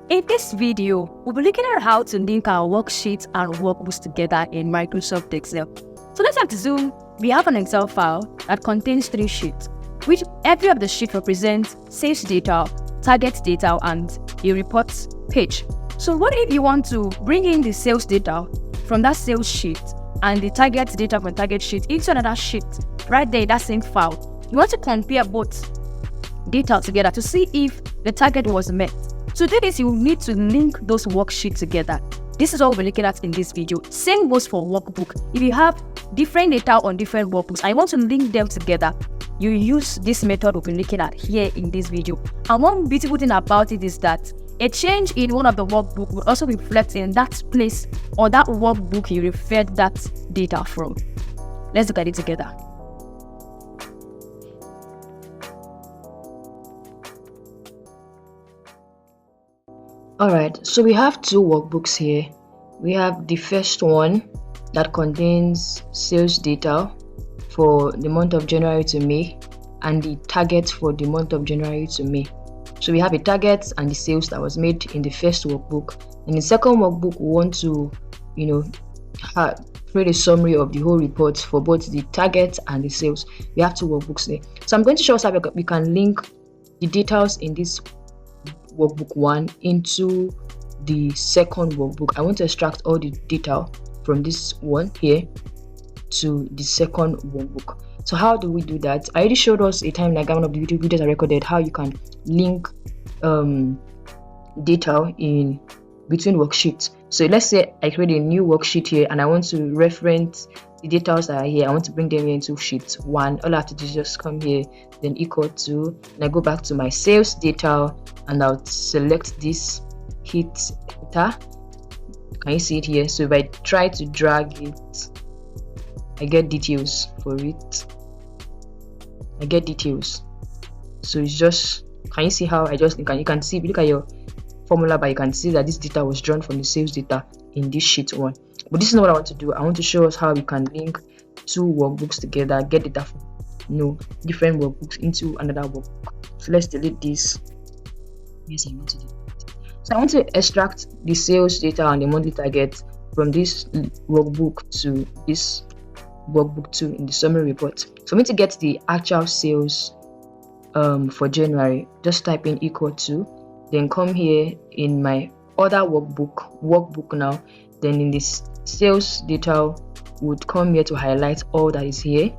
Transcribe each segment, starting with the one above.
In this video, we'll be looking at how to link our worksheets and workbooks together in Microsoft Excel. So let's assume we have an Excel file that contains 3 sheets, which every of the sheets represents sales data, target data, and a report page. So what if you want to bring in the sales data from that sales sheet and the target data from target sheet into another sheet right there in that same file? You want to compare both data together to see if the target was met. To do this, you need to link those worksheets together. This is what we're looking at in this video. Same goes for workbook. If you have different data on different workbooks, I want to link them together. You use this method we'll be looking at here in this video. And one beautiful thing about it is that a change in one of the workbook will also reflect in that place or that workbook you referred that data from. Let's look at it together. Alright, so we have 2 workbooks here. We have the first one that contains sales data for the month of January to May and the target for the month of January to May. So we have a target and the sales that was made in the first workbook. In the second workbook, we want to, create a summary of the whole report for both the target and the sales. We have 2 workbooks there. So I'm going to show us how we can link the details in this workbook 1 into the second workbook. I want to extract all the data from this one here to the second workbook. So how do we do that? I already showed us a time diagram of the videos I recorded how you can link data in between worksheets. So let's say I create a new worksheet here and I want to reference the data that are here. I want to bring them here into sheet 1. All I have to do is just come here, then equal to, and I go back to my sales data and I'll select this, hit enter. Can you see it here? So if I try to drag it, I get details for it. I get details. So it's just, can you see how I just, you can see, if you look at your formula bar, you can see that this data was drawn from the sales data in this sheet 1. But this is not what I want to do. I want to show us how we can link 2 workbooks together, get data from different workbooks into another workbook. So let's delete this. Yes, I want to do that. So I want to extract the sales data and the monthly target from this workbook to this workbook 2 in the summary report. So I'm going to get the actual sales for January. Just type in equal to, then come here in my other workbook now. Then in this sales data would come here to highlight all that is here,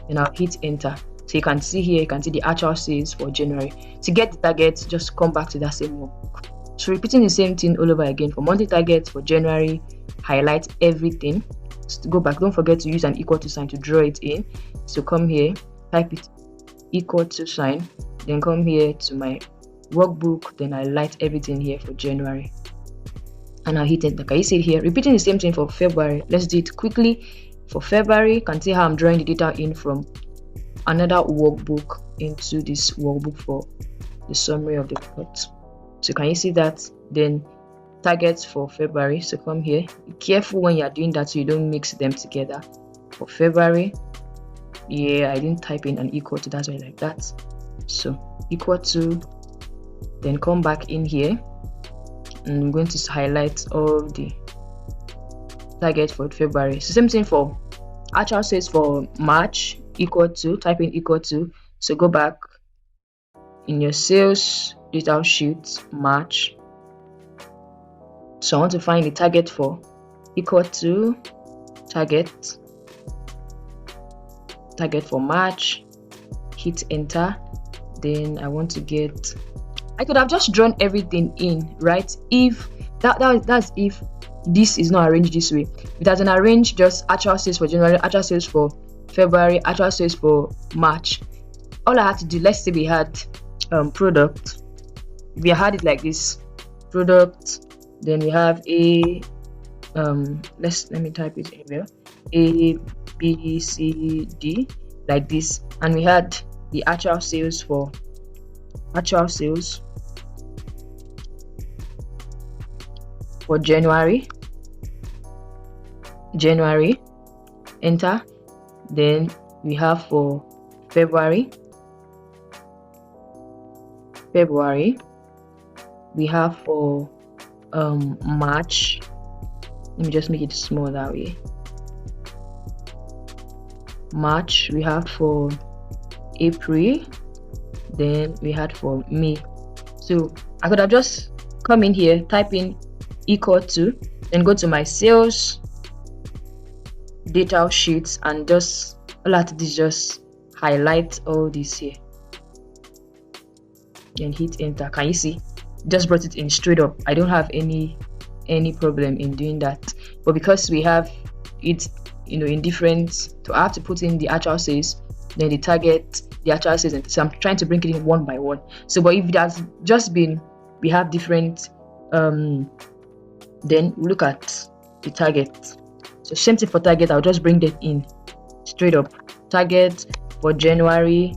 and I'll hit enter. So you can see here, you can see the actual sales for January. To get the target, just come back to that same workbook. So repeating the same thing all over again. For monthly target for January, highlight everything. So go back, don't forget to use an equal to sign to draw it in. So come here, type it equal to sign, then come here to my workbook, then highlight everything here for January. And I'll hit enter. Can you see it here? Repeating the same thing for February. Let's do it quickly. For February, you can see how I'm drawing the data in from another workbook into this workbook for the summary of the report. So can you see that? Then targets for February. So come here. Be careful when you're doing that so you don't mix them together. For February, yeah, I didn't type in an equal to, that's why like that. So equal to, then come back in here. And I'm going to highlight all the target for February. So same thing for actual sales for March, equal to, type in equal to. So go back in your sales data sheet, March. So I want to find the target for equal to target for March, hit enter. Then I want to get, I could have just drawn everything in, right? If that's if this is not arranged this way. If it has been arranged just actual sales for January, actual sales for February, actual sales for March. All I had to do, let's say we had product. We had it like this, product. Then we have a let me type it in here, A, B, C, D, like this. And we had the actual sales for January, enter. Then we have for February, we have for March. Let me just make it small that way. March, we have for April, then we had for May. So I could have just come in here, type in equal to, then go to my sales data sheets, and just all I have to do is just highlight all this here, then hit enter. Can you see? Just brought it in straight up. I don't have any problem in doing that, but because we have it, in different, so I have to put in the actual sales, then the target, the actual sales, and so I'm trying to bring it in one by one. So but if it has just been, we have different, then look at the target. So same thing for target, I'll just bring them in straight up. Target for January,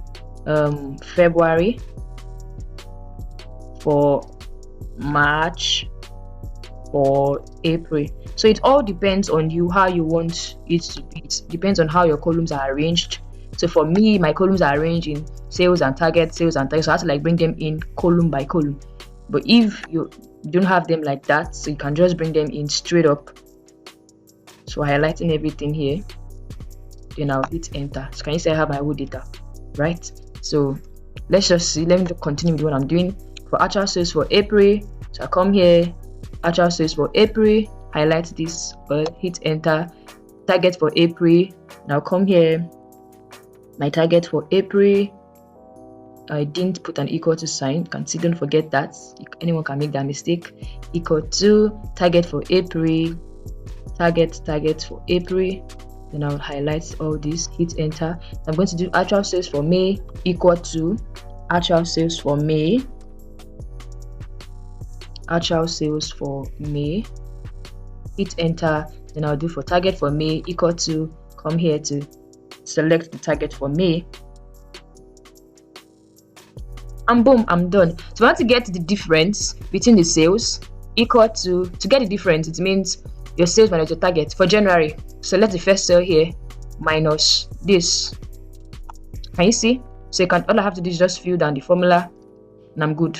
February, for March, for April. So it all depends on you, how you want it to be. It depends on how your columns are arranged. So for me, my columns are arranged in sales and target, sales and target. So I have to bring them in column by column. But if you don't have them like that, so you can just bring them in straight up. So highlighting everything here, then I'll hit enter. So can you see I have my whole data, right? So let's just see. Let me just continue with what I'm doing. For actual sales for April, so I come here, actual sales for April, highlight this, hit enter. Target for April, now come here, my target for April, I didn't put an equal to sign. Can see, don't forget that. Anyone can make that mistake. Equal to target for April, target for April. Then I'll highlight all this, hit enter. I'm going to do actual sales for May, equal to actual sales for May, actual sales for May, hit enter. Then I'll do for target for May, equal to, come here to select the target for May, and boom, I'm done. So I want to get the difference between the sales, equal to get the difference, it means your sales minus your target. For January, select the first cell here, minus this. Can you see? So you can, all I have to do is just fill down the formula, and I'm good.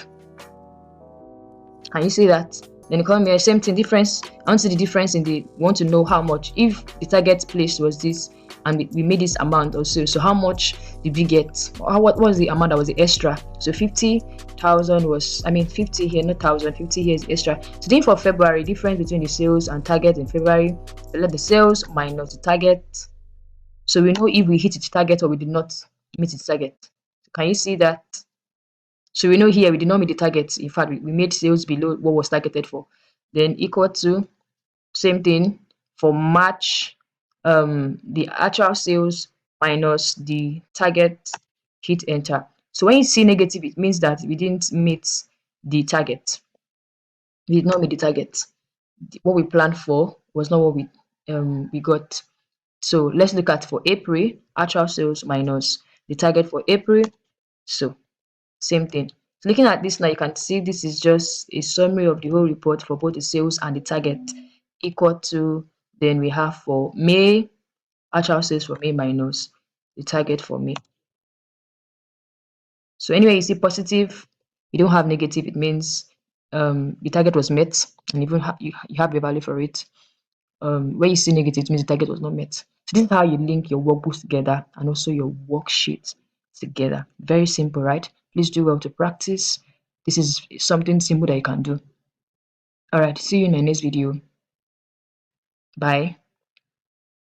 Can you see that? Then you come here, same thing, difference. I want to see the difference in the, want to know how much. If the target place was this, and we made this amount also, so how much did we get? What was the amount that was the extra? So 50,000 was, 50 here, not 1,000, 50 here is extra. So then for February, difference between the sales and target in February, select the sales minus the target. So we know if we hit the target or we did not meet the target. Can you see that? So we know here we did not meet the target. In fact, we made sales below what was targeted for. Then equal to, same thing for March, the actual sales minus the target, hit enter. So when you see negative, it means that we didn't meet the target. We did not meet the target. What we planned for was not what we got. So let's look at for April, actual sales minus the target for April. So same thing. So looking at this now, you can see this is just a summary of the whole report for both the sales and the target, equal to, then we have for May, actual sales for May minus the target for May. So anyway, you see positive, you don't have negative, it means the target was met, and even you have a value for it. When you see negative, it means the target was not met. So this is how you link your workbooks together and also your worksheets together. Very simple, right? Please do well to practice. This is something simple that you can do. All right, see you in the next video. Bye.